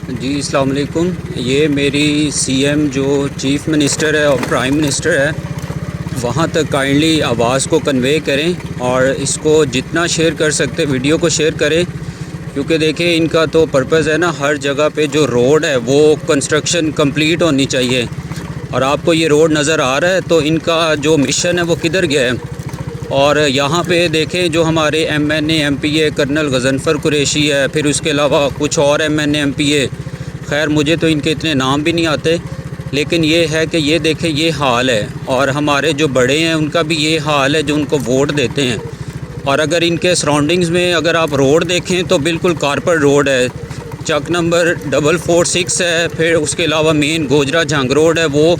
जी अस्सलाम वालेकुम। ये मेरी सीएम जो चीफ़ मिनिस्टर है और प्राइम मिनिस्टर है, वहाँ तक काइंडली आवाज़ को कन्वे करें और इसको जितना शेयर कर सकते वीडियो को शेयर करें, क्योंकि देखिए इनका तो पर्पज़ है ना, हर जगह पे जो रोड है वो कंस्ट्रक्शन कंप्लीट होनी चाहिए। और आपको ये रोड नज़र आ रहा है, तो इनका जो मिशन है वो किधर गया है। और यहाँ पे देखें जो हमारे MNA MPa colonel Ghazanfar Qureshi है, फिर उसके अलावा कुछ और एमएनए एमपीए, खैर मुझे तो इनके इतने नाम भी नहीं आते, लेकिन ये है कि ये देखें ये हाल है। और हमारे जो बड़े हैं उनका भी ये हाल है जो उनको वोट देते हैं। और अगर इनके सराउंडिंग्स में अगर आप रोड देखें तो बिल्कुल कारपेट रोड है, चक नंबर 446 है, फिर उसके अलावा मेन गोजरा जंग रोड है वो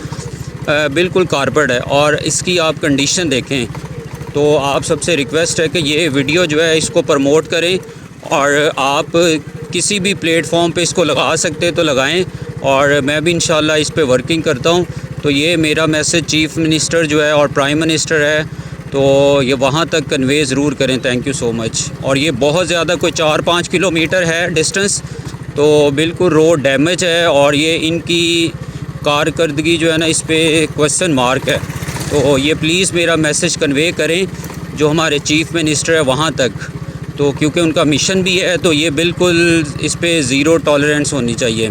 बिल्कुल कारपेट है। और इसकी आप कंडीशन देखें, तो आप सबसे रिक्वेस्ट है कि ये वीडियो जो है इसको प्रमोट करें, और आप किसी भी प्लेटफॉर्म पे इसको लगा सकते तो लगाएं। और मैं भी इंशाल्लाह इस पे वर्किंग करता हूँ। तो ये मेरा मैसेज चीफ़ मिनिस्टर जो है और प्राइम मिनिस्टर है, तो ये वहाँ तक कन्वे ज़रूर करें। Thank you so much. और ये बहुत ज़्यादा कोई 4-5 किलोमीटर है डिस्टेंस, तो बिल्कुल रोड डैमेज है और ये इनकी कारकर्दगी जो है ना, इस पर क्वेश्चन मार्क है। तो ये प्लीज़ मेरा मैसेज कन्वे करें जो हमारे चीफ़ मिनिस्टर है वहाँ तक, तो क्योंकि उनका मिशन भी है, तो ये बिल्कुल इस पे ज़ीरो टॉलरेंस होनी चाहिए।